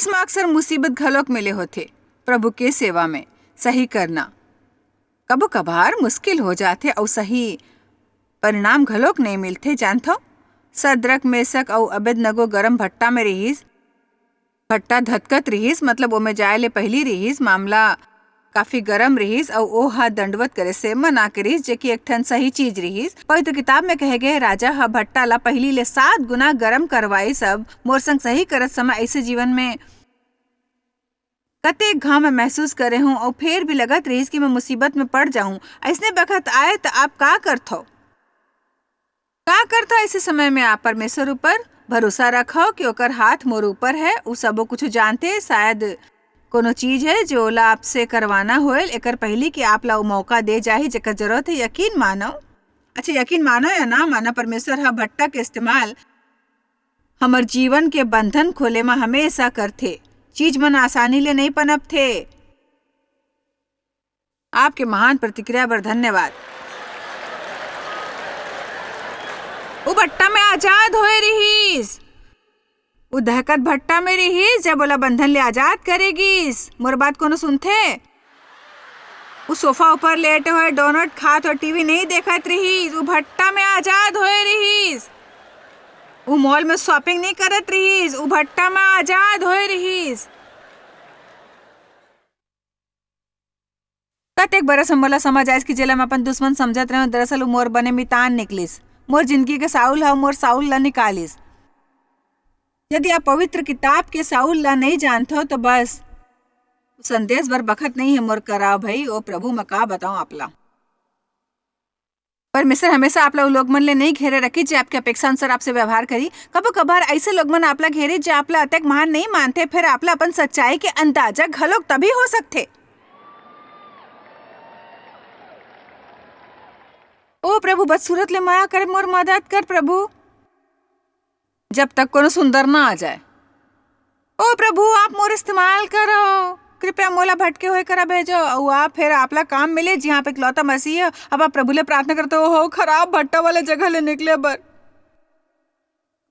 Office में अक्सर मुसीबत घलोक मिले होते। प्रभु के सेवा में सही करना कबो कभार मुश्किल हो जाते और सही परिणाम घलोक नहीं मिलते। जानथो, सदरक मेसक और अबेदनगो गरम भट्टा में रहीस। भट्टा धतकत रहीस, मतलब ओमे जाए ले पहली रहीस मामला काफी गरम रहीस और ओ हा दंडवत करे से मना करीस, जेकि एक ठन सही चीज रहीस। पवित्र किताब में कहे गए राजा हा भट्टा ला पहली ले 7 गुना गरम करवाई। सब मोर संग सही करत समय ऐसे जीवन में कतेक घाव में महसूस करे हूँ और फिर भी लगत रहीस कि मैं मुसीबत में पड़ जाऊं। ऐसने बखत आए तो आप का करथो? ऐसे समय में आप परमेश्वर ऊपर भरोसा रखो कि ओकर हाथ मोर ऊपर है। उ सबो कुछ जानते। शायद कोनो चीज है जो ला आपसे करवाना होल, एकर पहली कि आप ला मौका दे जाही जेकर जरूरत है। यकीन मानो, अच्छा यकीन मानो या ना मानो, परमेश्वर हा भट्टा के इस्तेमाल हमर जीवन के बंधन खोले में हमेशा करथे। चीज मन आसानी ले नहीं पनप थे। आपके महान प्रतिक्रिया पर धन्यवाद। वो भट्टा में आजाद होए रहीस। वो दहकत भट्टा में रहीस जब बोला बंधन ले आजाद करेगीस। मोर बात कोनो सुनथे? वो सोफा ऊपर लेटे हुए डोनट खात और टीवी नहीं देखत रहीस। वो भट्टा में आजाद होए रहीस। वो मॉल में शॉपिंग नहीं करत रहीस। वो भट्टा में आजाद होए रहीस। कतेक बरस हम बोला समझ आइस कि जेला मैं अपन दुश्मन समझत रहे, दरअसल वो मोर बने मितान निकलिस। मोर जिंदगी के साउल है, मोर साउल ला निकालिस। यदि आप पवित्र किताब के साउल ला नहीं जानते हो तो बस संदेश भर बखत नहीं है मोर करा भाई। ओ प्रभु मैं का बताऊं आपला। परमेश्वर हमेशा आप लोग मन ले नहीं घेरे रखी जो आपके अपेक्षा अनुसार आपसे व्यवहार करी। कबो कभार ऐसे लोग मन आपला घेरे जो आपला अतक महान नहीं मानते, फिर आपला अपन सच्चाई के अंदाजा घलोक तभी हो सकते। ओ प्रभु बदसूरत ले माया कर, मोर मदद कर प्रभु, जब तक कोनो सुंदर ना आ जाए। ओ प्रभु आप मोर इस्तेमाल करो, कृपया मोला भटके हुए करा भेजो और आप फिर आपला काम मिले जहाँ पे इकलौता मसीह है। अब आप प्रभु ले प्रार्थना करते हो खराब भट्टा वाले जगह ले निकले बर।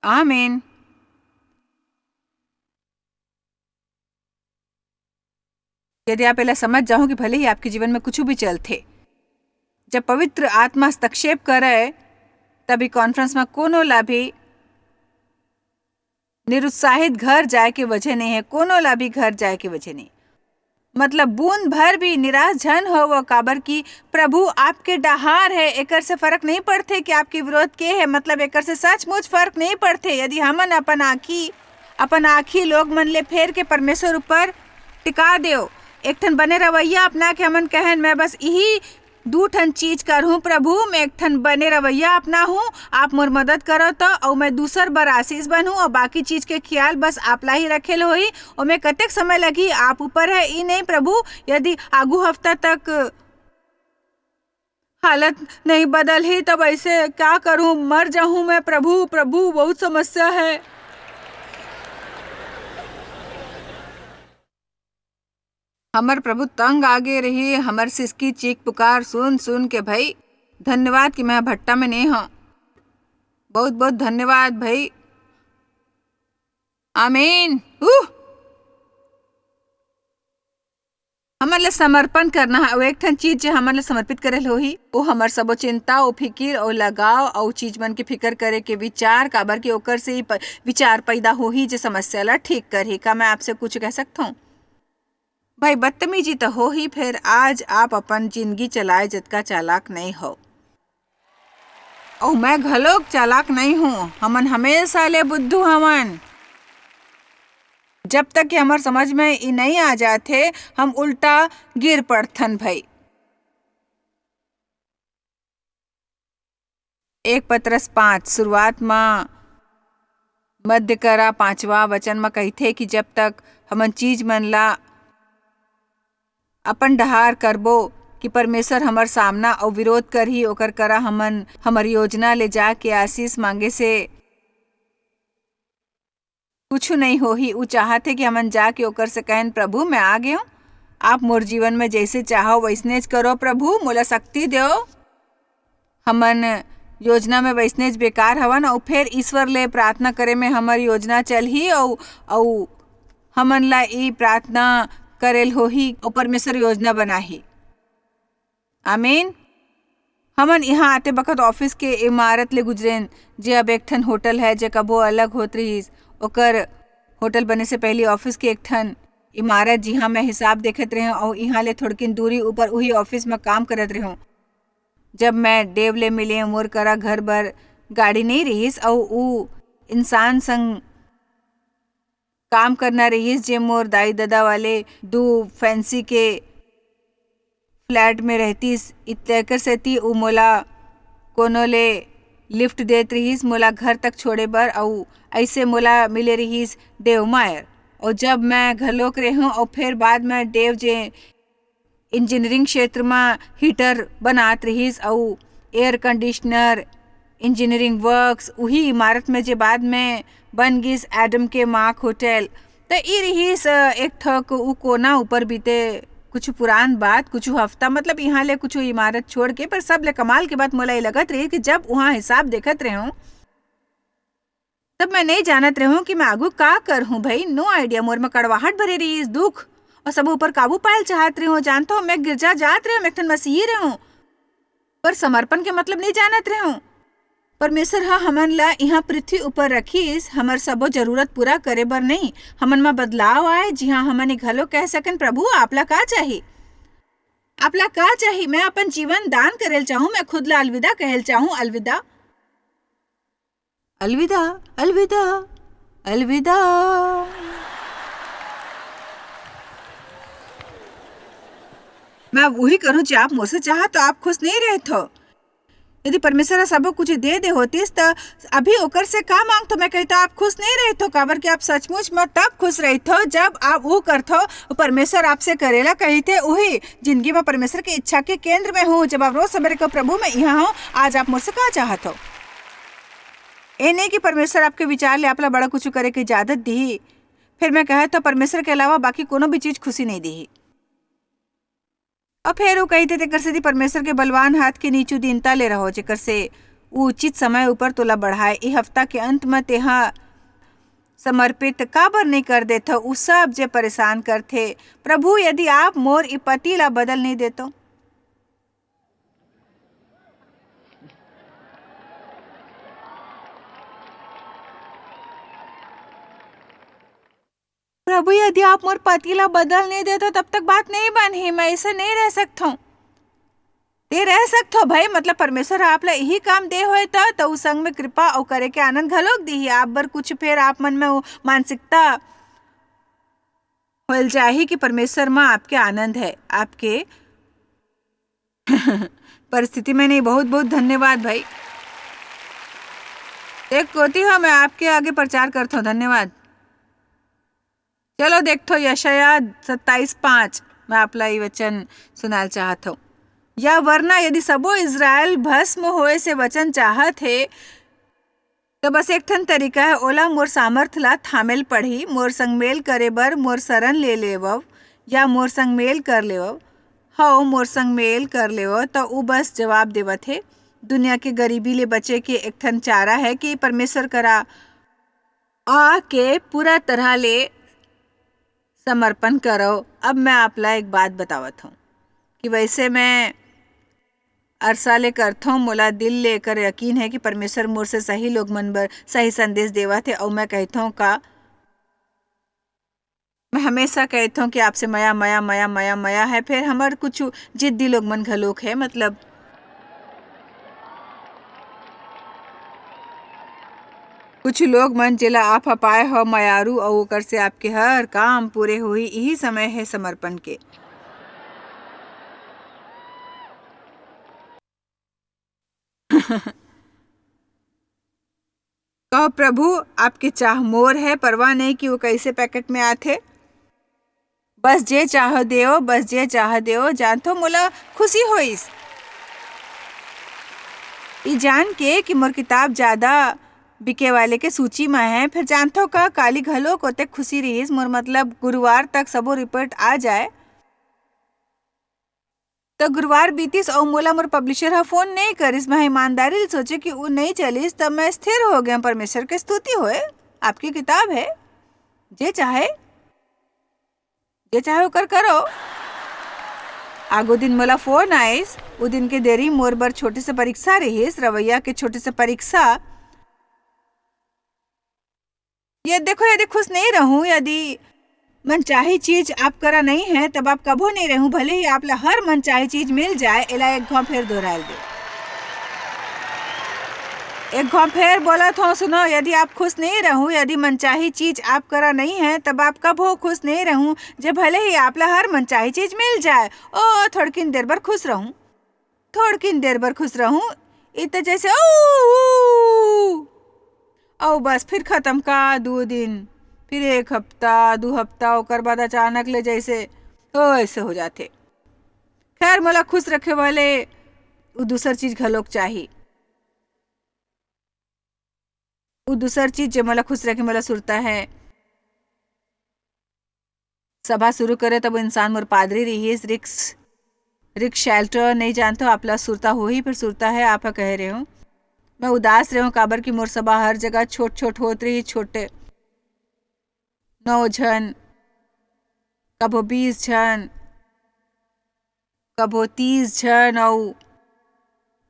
आमीन। यदि आप पहले समझ जाओ कि भले ही आपके जीवन में कुछ भी चलते, जब पवित्र आत्मा हस्तक्षेप करे तभी कॉन्फ्रेंस में कोनो ला भी निरुत्साहित घर जाए के वजह नहीं है। कोनो ला भी घर जाए के वजह नहीं, मतलब बूंद भर भी निराश जन हो वो काबर की प्रभु आपके डहार है। एकर से फर्क नहीं पड़ते कि आपके विरोध के है, मतलब एकर से सचमुच फर्क नहीं पड़ते। यदि हमन अपन आँखी लोग मन ले फेर के परमेश्वर ऊपर टिका दो, एक ठन बने रवैया अपना के हमन कहन मैं बस यही 2 ठन चीज कर हूँ प्रभु, मैं एक ठन बने रवैया अपना हूँ, आप मोर मदद करो तो और मैं दूसर बार आशीष बनूँ और बाकी चीज के ख्याल बस आपला ही रखेल होई। और मैं कतेक समय लगी आप ऊपर है ई नहीं प्रभु। यदि आगू हफ्ता तक हालत नहीं बदल ही तब ऐसे क्या करूँ, मर जाऊँ मैं प्रभु। प्रभु बहुत समस्या है। हमर प्रभु तंग आगे रही। हमर सिसकी चीख पुकार सुन सुन के भाई धन्यवाद कि मैं भट्टा में नहीं हूँ। बहुत बहुत धन्यवाद भाई। आमीन। हमर ले समर्पण करना है। वो एक ठन चीज जो हमर ले समर्पित करे होही वो हमर सबो चिंता और फिकिर और लगाव और चीज मन के फिकर करे के विचार, काबर के ओकर से ही विचार पैदा होही जो समस्या ला ठीक करही। का मैं आपसे कुछ कह सकता हूँ भाई? बदतमीजी तो हो ही। फिर आज आप अपन जिंदगी चलाए जितना चालाक नहीं हो और मैं घलोक चालाक नहीं हूँ। हमन हमेशा ले बुद्धू हमन। जब तक कि हमार समझ में ये नहीं आ जाते हम उल्टा गिर पड़थन भाई। 1 पतरस 5 शुरुआत में मध्य करा 5वां वचन में कहते कि जब तक हमन चीज मन ला अपन डहार करबो कि परमेश्वर हमर सामना और विरोध कर ही ओकर करा हमन हमर योजना ले जाके आशीष मांगे से कुछ नहीं हो ही। वो चाहते कि हमन जाके ओकर से कहन प्रभु मैं आ गया हूँ, आप मोर जीवन में जैसे चाहो वैसनेज करो प्रभु, मोला शक्ति दो। हमन योजना में वैसनेज बेकार हवन और फिर ईश्वर ले प्रार्थना करे में हमर योजना चल ही और हमन ला ई प्रार्थना करेल हो ही और परमेश्वर योजना बनाही। आमीन। हमन यहाँ आते बखत ऑफिस के इमारत ले गुजरेन, जे अब एक ठन होटल है जे कबो अलग होत रहीस। ओकर होटल बने से पहले ऑफिस के एक ठन इमारत जिहाँ मैं हिसाब देखत रहे और यहाँ ले थोड़किन दूरी ऊपर वही ऑफिस में काम करत रहे। जब मैं देव ले मिले मोर करा घर बर गाड़ी नहीं रहीस और ऊ इंसान संग काम करना रहीस जे मोर दाई दादा वाले 2 फैंसी के फ्लैट में रहतीस। इतकर सेती ऊ मोला कोनो ले लिफ्ट देत रहीस मोला घर तक छोड़े बर और ऐसे मोला मिले रहीस देव मायर। और जब मैं घलोक रहे हूँ और फिर बाद में देव जे इंजीनियरिंग क्षेत्र में हीटर बनात रहीस और एयर कंडीशनर इंजीनियरिंग वर्क्स वही इमारत में जे बाद में बन गिस एडम के मार्क होटल। तो ई रहीस एक ठक ऊ कोना ऊपर बीते कुछ पुरान बात कुछ हफ्ता मतलब यहाँ ले कुछ इमारत छोड़ के। पर सब ले कमाल के बात मोला ये लगत रही कि जब वहाँ हिसाब देखत रहे हूँ तब मैं नहीं जानत रही हूँ कि मैं आगू का कर हूँ। भाई नो आइडिया। मोर में कड़वाहट भरे रही इस दुख और सब ऊपर काबू पायल चाहत रही हूँ। जानता हूँ मैं गिरजा जात रही हूँ, एक ठन मसीही रही हूँ, पर समर्पण के मतलब नहीं जानत रही हूँ। परमेश्वर हा हमन ला यहाँ पृथ्वी ऊपर रखीस हमर सबो जरूरत पूरा करे बर नहीं, हमन में बदलाव आए। जी हाँ, हमन घलो कह सकन प्रभु आपला का चाहिए, आपला का चाहिए। मैं अपन जीवन दान करेल चाहूँ, मैं खुद ला अलविदा कहल चाहूँ। अलविदा अलविदा अलविदा अलविदा। मैं वही करूँ जो आप मुझसे चाह तो आप खुश नहीं रहे थो। यदि परमेश्वर सब कुछ दे दे होतीस तो अभी ओकर से का मांग तो मैं कहता आप खुश नहीं रहे थो। काबर कि आप सचमुच में तब खुश रहे थो जब आप वो करथो परमेश्वर आपसे करेला कही थे। वही जिंदगी में परमेश्वर की इच्छा के केंद्र में हूँ। जब आप रोज सवेरे को प्रभु में यहाँ हो, आज आप मुझसे का चाहत हो। ये नहीं कि परमेश्वर आपके विचार ले आपला बड़ा कुछ करे की इजाजत दी, फिर मैं कहे तो परमेश्वर के अलावा बाकी कोनो भी चीज खुशी नहीं दी। और फिर वो कहते तेकर से परमेश्वर के बलवान हाथ के नीचू दीनता ले रहो जेकर से उचित समय ऊपर तोला बढ़ाए। इस हफ्ता के अंत में तेहा समर्पित काबर नहीं कर देते उस सब जे परेशान करते। प्रभु यदि आप मोर ई पति ला बदल नहीं देतो, प्रभु यदि आप मोर पति ला बदल नहीं देते तब तक बात नहीं बनी। मैं ऐसे नहीं रह सकता हूँ। ते रह सकते हो भाई, मतलब परमेश्वर आप ला यही काम दे होए तो उस संग में कृपा और करे के आनंद घलोक दी। आप बर कुछ फिर आप मन में मानसिकता होल जाही कि परमेश्वर में आपके आनंद है, आपके परिस्थिति में नहीं। बहुत बहुत धन्यवाद भाई। एक कोती हो मैं आपके आगे प्रचार करता हूँ। धन्यवाद। चलो देखो यशाया 27:5 मैं आपला ये वचन सुनाल चाहत हूँ। या वरना यदि सबो इज़राइल भस्म होए से वचन चाहत है तो बस एक ठन तरीका है, ओला मोर सामर्थ ला थामेल पढ़ी, मोर संग मेल करे बर मोर शरण ले लेवव या मोर संग मेल कर लेवव। हाँ मोर संग मेल कर लेवव तो वो बस जवाब देवत है। दुनिया के गरीबी ले बचे के एक ठन चारा है कि परमेश्वर करा आके पूरा तरह ले समर्पण करो। अब मैं आपला एक बात बतावत हूँ कि वैसे मैं अरसा ले करता हूँ, मोला दिल लेकर यकीन है कि परमेश्वर मोर से सही लोग मन बर सही संदेश देवा थे। और मैं कहता हूँ का मैं हमेशा कहता हूँ कि आपसे मया मया मया मया मया है। फिर हमार कुछ जिद्दी लोग मन घलोक है, मतलब कुछ लोग मन जेला आप हपाए हो मयारू और ओकर से आपके हर काम पूरे हुई। यही समय है समर्पण के। कहो प्रभु आपके चाह मोर है, परवाह नहीं कि वो कैसे पैकेट में आते। बस जे चाह देओ, बस जे चाह देओ। जानतो मोला खुशी होइस ई जान के कि मोर किताब ज्यादा बिके वाले के सूची में है। फिर जानतो का काली घलो को ते खुशी रहीस मोर, मतलब गुरुवार तक सबो रिपोर्ट आ जाए तो गुरुवार बीतीस और मोला मोर पब्लिशर हा फोन नहीं करिस। मैं ईमानदारी सोचे कि वो नहीं चलिस तब मैं स्थिर हो गया। परमेश्वर की स्तुति होए, आपकी किताब है, जे चाहे ये चाहे कर करो। आगो दिन मोला फोन आइस, वो दिन के देरी मोर बर छोटे से परीक्षा रहीस, रवैया के छोटे से परीक्षा। ये देखो, यदि खुश नहीं रहूं, यदि मनचाही चीज आप करा नहीं है, तब आप कभो नहीं रहूं, भले ही आप ला हर मनचाही चीज मिल जाए। एला एक घाव फिर दोहराल दे, एक घाव फिर बोला था, सुनो, यदि आप खुश नहीं रहूं, यदि मनचाही चीज आप करा नहीं है, तब आप कभो खुश नहीं रहूं, जब भले ही आप ला हर मनचाही चीज मिल जाए। ओ थोड़किन देर बर खुश रहूं, थोड़किन देर बर खुश रहूं, इत जैसे ओ बस फिर खत्म का 2 दिन, फिर 1 हफ्ता, 2 हफ्ता, ओकर बाद अचानक ले जैसे ओ ऐसे हो जाते। खैर मोला खुश रखे वाले वो दूसर चीज घलोक चाहिए, वो दूसर चीज जो मला खुश रखे मला सुरता है। सभा शुरू करे तब इंसान मोर पादरी रही, रिक्स शेल्टर नहीं जानते हो, आपला सुरता हो ही फिर सुरता है। आप कह रहे हो मैं उदास रहे हूँ, काबर की मोर सभा हर जगह छोट छोट होत रही, छोटे 9 जन, कबो 20 जन, कबो 30 जन, और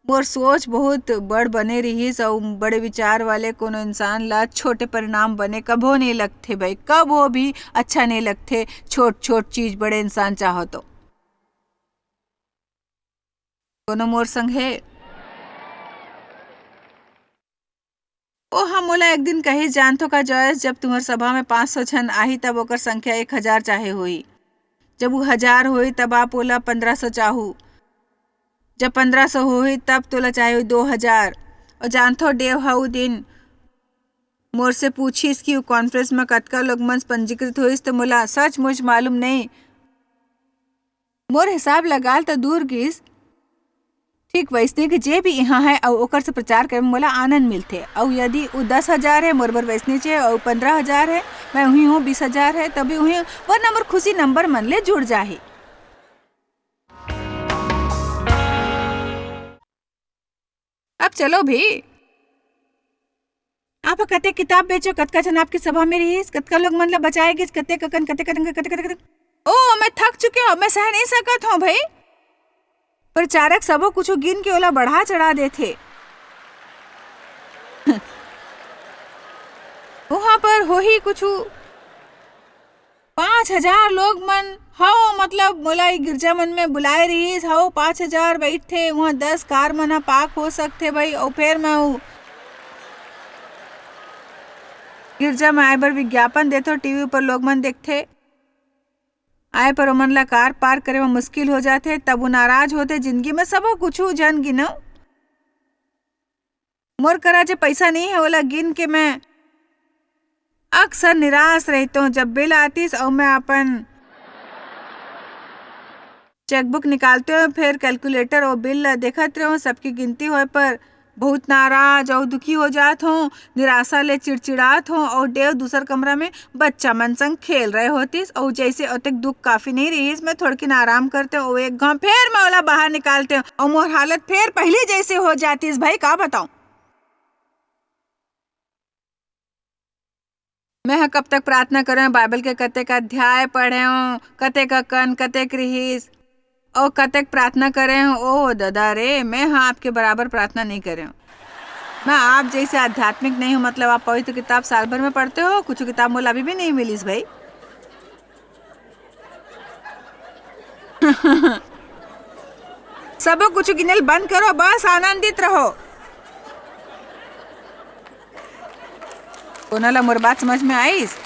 मोर सोच बहुत बड़ बने रहीस, और बड़े विचार वाले कोनो इंसान ला छोटे परिणाम बने कभो नहीं लगते भाई, कभो भी अच्छा नहीं लगते। छोट छोट चीज बड़े इंसान चाहो तो कोनो मोर संग है। ओ हम मोला एक दिन कही जानतो का जॉयस, जब तुम्हार सभा में 500 जन आही तब ओकर संख्या 1000 चाहे हुई, जब वो 1000 हुई तब आप ओला 1500 चाहू, जब 1500 हुई तब तोला चाहे 2000। और जानथो देव हाउ दिन मोर से पूछिस कि कॉन्फ्रेंस में कतका लोग मन पंजीकृत हुईस, तो मोला सच मुझ मालूम नहीं, मोर हिसाब लगाल तो दूर गिस। ठीक वैसने के जे भी यहाँ है और ओकर से प्रचार करे मोला आनंद मिलते। और यदि वो 10,000 है मोर बर वैसने चे, और 15,000 है, मैं वही हूँ 20,000 है, तभी वही वरना मोर खुशी नंबर मन ले जुड़ जाही। अब चलो भी, आप कते किताब बेचो, कतका जन आपकी सभा में रही, कतका लोग मन ला बचाएगी, कते ककन कते कते कते कते। ओ मैं थक चुके हूँ, मैं सह नहीं सकत हूँ भाई। प्रचारक सबो कुछ गिन के ओला बढ़ा चढ़ा देथे। वहां पर हो ही कुछ 5000 लोग मन हाओ, मतलब मोला गिरजा मन में बुलाए रही हाओ, 5000 बैठे वहाँ, 10 कार मन पाक हो सकते भाई। और फिर मैं गिरजा में आए बर विज्ञापन देते, टीवी पर लोग मन देखते, आए पर ओमन ला कार पार करे में मुश्किल हो जाते, तब वो नाराज होते। जिंदगी में सब कुछ जन गिनो, मोर करा जो पैसा नहीं है ओला गिन के मैं अक्सर निराश रहता हूँ। जब बिल आतीस और मैं अपन चेकबुक निकालते हो, फिर कैलकुलेटर और बिल देखते रहो, सबकी गिनती हो पर बहुत नाराज और दुखी हो जात हूँ, निराशा ले चिड़चिड़ात हूँ। और देव दूसर कमरा में बच्चा मन संग खेल रहे होतीस, और जैसे अतक दुख काफी नहीं रही, मैं थोड़किन आराम करते और एक घाव फिर मैं ओला बाहर निकालते और मोर हालत फिर पहले जैसे हो जातीस भाई, का बताऊं। मैं कब तक प्रार्थना करें, बाइबल के कतेक अध्याय पढ़े हूँ, कतेक कन कतेक रहीस, और कतेक प्रार्थना करे हूँ। ओ दादा रे, मैं हाँ आपके बराबर प्रार्थना नहीं करे हूँ। मैं आप जैसे आध्यात्मिक नहीं हूँ, मतलब आप पवित्र किताब साल भर में पढ़ते हो, कुछ किताब मोला अभी भी नहीं मिलीस भाई। सब कुछ गिनल बंद करो, बस आनंदित रहो। कोनाला मोर बात समझ में आईस?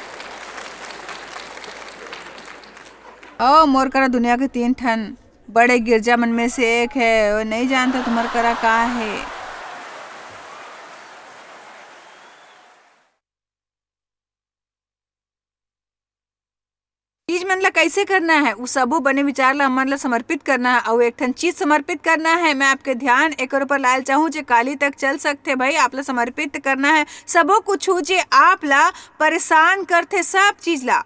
ओ मोर करा दुनिया के 3 ठन बड़े गिरजा मन में से एक है, वो नहीं जानता तुम्हार करा का है। चीज मन ला कैसे करना है, वो सबो बने विचार ला मन ला समर्पित करना है, और एक ठन चीज समर्पित करना है। मैं आपके ध्यान एक ऊपर लाल चाहूँ जे काली तक चल सकते भाई, आप ला समर्पित करना है सबो कुछ जे आप ला परेशान करते, सब चीज ला।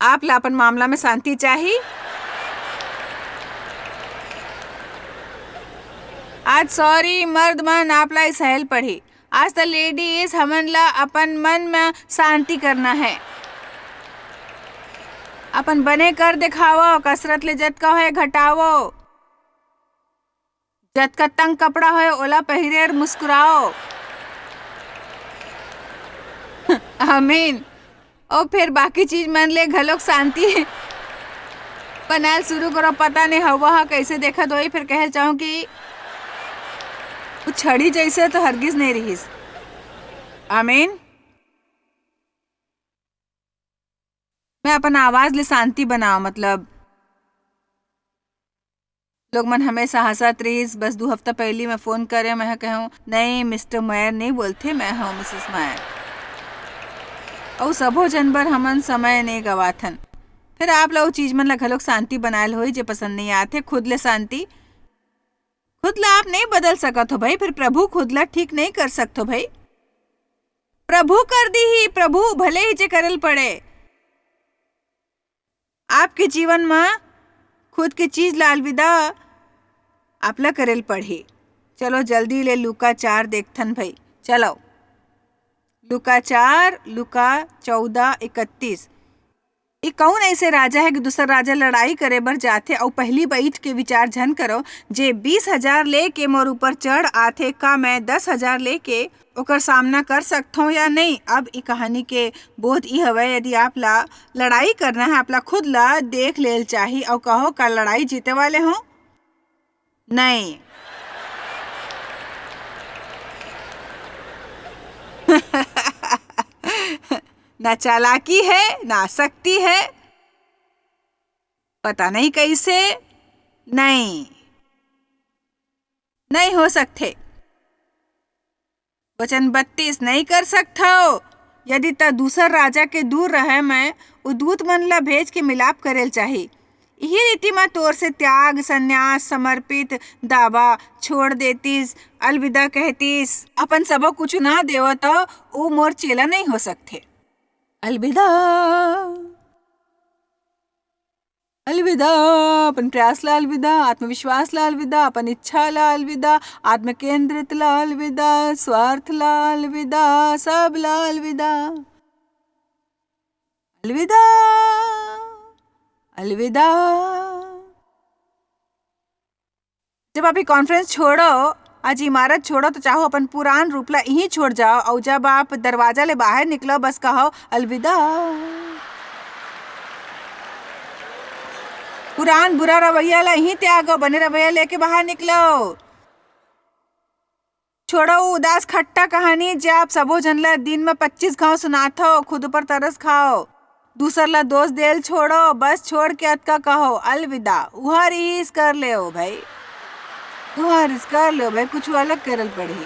आप ला अपन मामला में शांति चाहिए। आज सॉरी मर्द मन आप ला सहल पढ़ी, आज द लेडीज हमन ला अपन मन में शांति करना है। अपन बने कर दिखावो, कसरत ले जतका होए घटावो, जतका तंग कपड़ा होए ओला पहिरे और मुस्कुराओ। आमीन। और फिर बाकी चीज मन ले घलोक शांति बनाल शुरू करो। पता नहीं हवा कैसे देखत होई, फिर कहे चाहूँ कि वो छड़ी जैसे तो हरगिज नहीं रहीस। आमीन। मैं अपन आवाज ले शांति बनाओ, मतलब लोग मन हमेशा हंसत रहीस। बस 2 हफ्ता पहले मैं फोन करे, मैं कहूँ नहीं मिस्टर मायर नहीं बोलते, मैं हूँ मिसेस मायर। और सबो जनबर हमन समय नहीं गवाथन। फिर आप लोग चीज मन ला घलोक शांति बनायल होई, जे पसंद नहीं आते। खुद ले शांति, खुद ला आप नहीं बदल सकत हो भाई, फिर प्रभु खुद ला ठीक नहीं कर सकते हो भाई। प्रभु कर दी ही, प्रभु भले ही जे करल पड़े। आपके जीवन में खुद की चीज ला अलविदा आप ला करल पड़े। चलो जल्दी ले लूका 4 देखथन भाई। चलो लूका 4, लूका 14:31। ये कौन ऐसे राजा है कि दूसरा राजा लड़ाई करे बर जाथे और पहली बैठ के विचार झन करो, जे 20,000 लेके मोर ऊपर चढ़ आथे, का मैं 10,000 लेके ओकर सामना कर सकता हूँ या नहीं। अब ई कहानी के बोध ई हवे, यदि आप ला लड़ाई करना है, आप ला खुद ला देख लेल चाहिए और कहो का लड़ाई जीते वाले हो नहीं। ना चालाकी है ना शक्ति है, पता नहीं कैसे नहीं हो सकते। वचन 32 नहीं कर सकता हो। यदि त दूसर राजा के दूर रहे, मैं उ दूत मन ला भेज के मिलाप करेल चाही। यही रीति में तोर से त्याग, संन्यास, समर्पित दावा छोड़ देतीस, अलविदा कहतीस, अपन सबो कुछ ना देव तो वो मोर चेला नहीं हो सकते। अलविदा अलविदा, अपन प्रयास ला अलविदा, आत्मविश्वास ला अलविदा, अपन इच्छा ला अलविदा, आत्म केंद्रित ला अलविदा, स्वार्थ ला अलविदा, सब ला अलविदा। अलविदा अलविदा। जब आप ये कॉन्फ्रेंस छोड़ो, आज इमारत छोड़ो, तो चाहो अपन पुरान रूप ला यहीं छोड़ जाओ, और जब आप दरवाजा ले बाहर निकलो बस कहो अलविदा। पुरान बुरा रवैया ला यहीं त्यागो, बने रवैया लेके बाहर निकलो। छोड़ो उदास खट्टा कहानी, जे आप सबो जन ला दिन में 25 घाव सुनात हो, खुद ऊपर तरस खाओ, दूसर ला दोष देल छोड़ो, बस छोड़ के अतका कहो अलविदा। उहार इस कर ले हो भाई, उहार इस कर ले हो भाई, कुछ अलग करल पड़ी।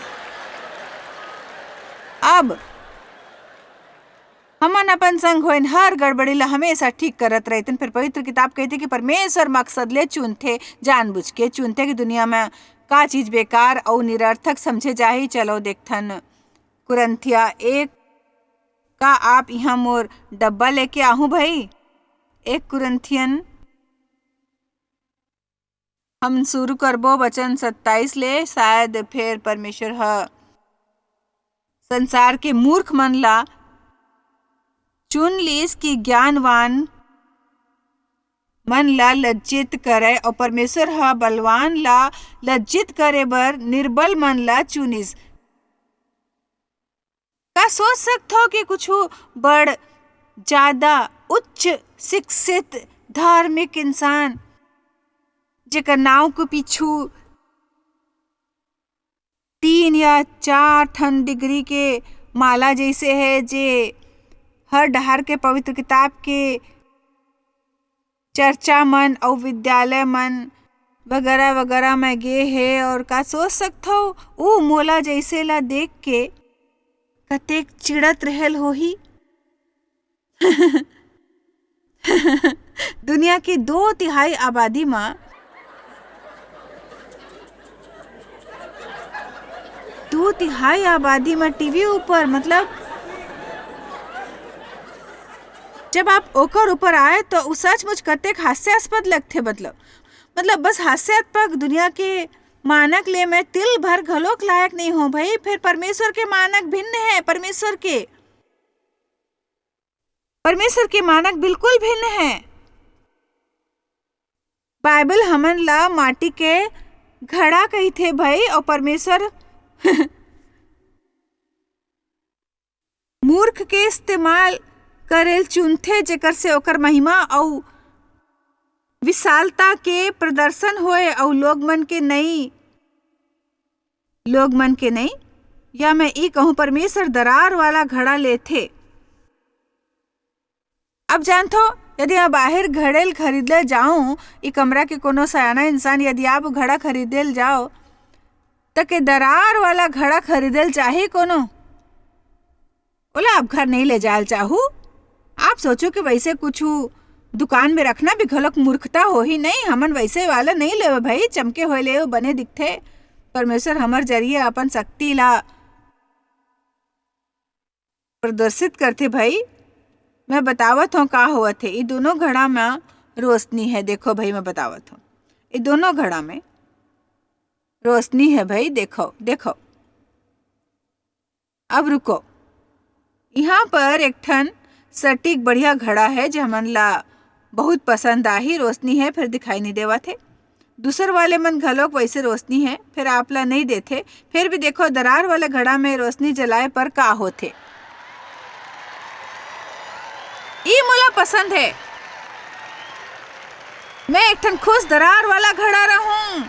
अब हमन अपन संग होइन हर गड़बड़ी ला हमेशा ठीक करत रहते। फिर पवित्र किताब कहते कि परमेश्वर मकसद ले चुनथे, जानबूझ के चुनथे कि दुनिया में का चीज बेकार और निरर्थक समझे जाही। चलो देखथन कुरंथिया 1 का आप यहाँ मोर डब्बा लेके आहू भाई। 1 कुरंथियन हम शुरू करबो वचन 27 ले। शायद फिर परमेश्वर संसार के मूर्ख मन ला चुन लीस की ज्ञानवान मन ला लज्जित करे, और परमेश्वर बलवान ला लज्जित करे बर निर्बल मन ला चुनिस। का सोच सकते हो कि कुछ बड़ ज्यादा उच्च शिक्षित धार्मिक इंसान जेकर नाव के पीछू 3 या 4 ठन डिग्री के माला जैसे है, जे हर डहर के पवित्र किताब के चर्चा मन और विद्यालय मन वगैरह वगैरह में गे है। और का सोच सकते हो वो मोला जैसे ला देख के कतेक चिड़त रहल होही। दुनिया की 2/3 आबादी में 2/3 आबादी में टीवी ऊपर, मतलब जब आप ओकर ऊपर आए तो उ सचमुच कतेक हास्यास्पद लगते। मतलब बस हास्यास्पद दुनिया के मानक ले मैं तिल भर घलोक लायक नहीं हूं भाई। फिर परमेश्वर के मानक भिन्न है। परमेश्वर के मानक बिल्कुल भिन्न है। बाइबल हमन ला माटी के घड़ा कही थे भाई, और परमेश्वर मूर्ख के इस्तेमाल करेल चुनथे, जेकर से ओकर महिमा और विशालता के प्रदर्शन होए, और लोग मन के नहीं, या मैं ई कहूं परमेश्वर दरार वाला घड़ा लेथे। अब जानथो, यदि मैं बाहर घड़ेल खरीदले जाऊं, ई कमरा के कोनो सयाना इंसान यदि आप घड़ा खरीदेल जाओ तो के दरार वाला घड़ा खरीदेल चाहे कोनो, बोला आप घर नहीं ले जाल चाहू। आप सोचो कि वैसे कुछ दुकान में रखना भी घलोक मूर्खता हो ही नहीं। हमन वैसे वाला नहीं ले भाई, चमके हुए ले बने दिखते। परमेश्वर हमर जरिए अपन शक्ति ला प्रदर्शित करते भाई। मैं बतावत हूँ का हुआ थे। ये दोनों घड़ा में रोशनी है, देखो भाई मैं बतावत हूँ। ये दोनों घड़ा में रोशनी है भाई, देखो देखो। अब रुको, यहाँ पर एक ठन सटीक बढ़िया घड़ा है जो हमन ला बहुत पसंद आही। रोशनी है फिर दिखाई नहीं देवा थे। दूसर वाले मन घलोक वैसे रोशनी है फिर आप ला नहीं देते। फिर भी देखो दरार वाले घड़ा में रोशनी जलाए पर का होते। ई मोला पसंद है। मैं एक ठन खुश दरार वाला घड़ा रहूं।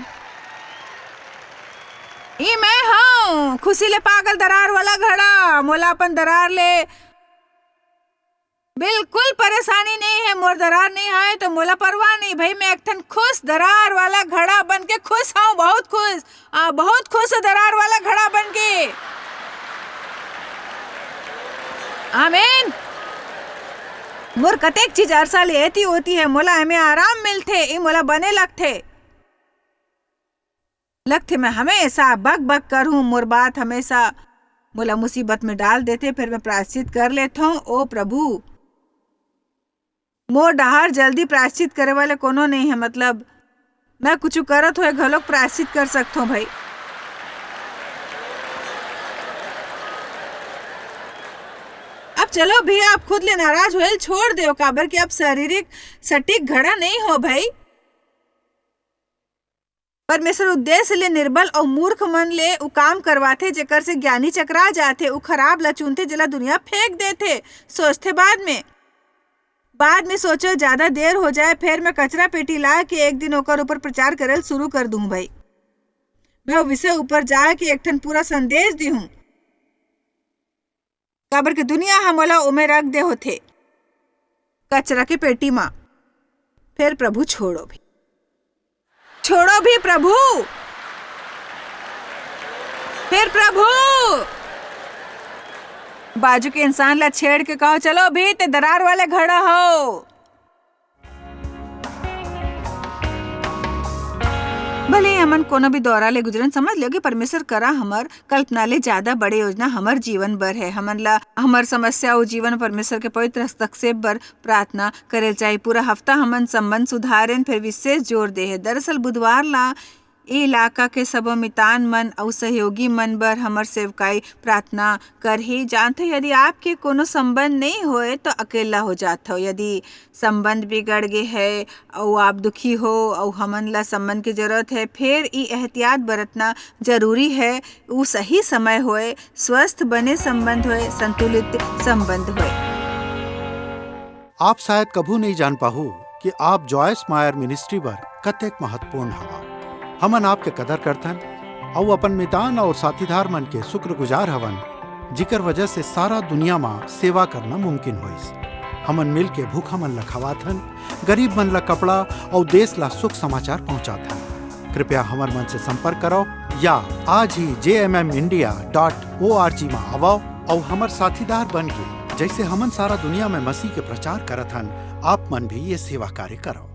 ई मैं हूं खुशी ले पागल दरार वाला घड़ा। मोला अपन दरार ले बिल्कुल परेशानी नहीं है। मोर दरार नहीं आए तो मोला परवाह नहीं भाई। मैं एक ठन खुश दरार वाला घड़ा बन के खुश हूँ, बहुत खुश दरार वाला घड़ा बन के। आमीन। मोर कतेक चीज अरसा ले ऐती होती है, मोला हमें आराम मिलते। ई मोला बने लगते मैं हमेशा बक बक करूं। मोर बात हमेशा मोला मुसीबत में डाल देते। फिर मैं प्रायश्चित कर लेता हूँ। ओ प्रभु, मोर डहार जल्दी प्रायश्चित करे वाले कोनो नहीं है। मतलब मैं कुछ करत होए घलोक प्रायश्चित कर सकता हूँ भाई। अब चलो भी, आप खुद ले नाराज होए छोड़ दो, काबर कि आप शारीरिक सटीक घड़ा नहीं हो भाई। परमेश्वर उद्देश्य ले निर्बल और मूर्ख मन ले उ काम करवाथे, जेकर से ज्ञानी चकरा जाथे। उ खराब ला चुनथे, जेला दुनिया फेंक देथे। सोचथे बाद में सोचो ज्यादा देर हो जाए फिर मैं कचरा पेटी ला के एक दिन ओकर ऊपर प्रचार करल शुरू कर दूं भाई। मैं विषय ऊपर जाए के एक ठन पूरा संदेश दी हूं, काबर के दुनिया हमला उमे रख दे होथे कचरा के पेटी मां। फिर प्रभु छोड़ो भी प्रभु। फिर प्रभु बाजू के इंसान ला छेड़ के कहो, चलो भी ते दरार वाले घड़ा हो। भले हमन कोनो भी दौरा ले गुजरन, समझ लो कि परमेश्वर करा हमर कल्पना ले ज्यादा बड़े योजना हमर जीवन बर है। हमन ला हमर समस्या और जीवन परमेश्वर के पवित्र हस्तक्षेप बर प्रार्थना करे चाहिए। पूरा हफ्ता हमन संबंध सुधारन फिर विशेष जोर दे है। दरअसल बुधवार ला ए इलाका के सब मितान मन और सहयोगी मन बर हमर सेवकाई प्रार्थना कर ही जानते। यदि आपके कोनो संबंध नहीं होए तो अकेला हो जाते हो। यदि संबंध बिगड़ गए है और आप दुखी हो और हमन ला संबंध की जरूरत है, फिर ई एहतियात बरतना जरूरी है। वो सही समय होए, स्वस्थ बने संबंध होए, संतुलित संबंध होए। आप शायद कभू नहीं जान पाहू कि आप जॉयस मायर मिनिस्ट्री बर कतेक महत्वपूर्ण हवा। हमन आपके कदर करथन और अपन मितान और साथीदार मन के शुक्रगुजार हवन, जिकर वजह से सारा दुनिया में सेवा करना मुमकिन होइस। हमन मिल के भूखा मन ला खवाथन, गरीब मन ला कपड़ा और देश ला सुख समाचार पहुंचाथन। कृपया हमर मन से संपर्क करो या आज ही jmmindia.org में आओ और हमर साथीदार बन के जैसे हमन सारा दुनिया में मसीह के प्रचार करथन, आप मन भी ये सेवा कार्य करो।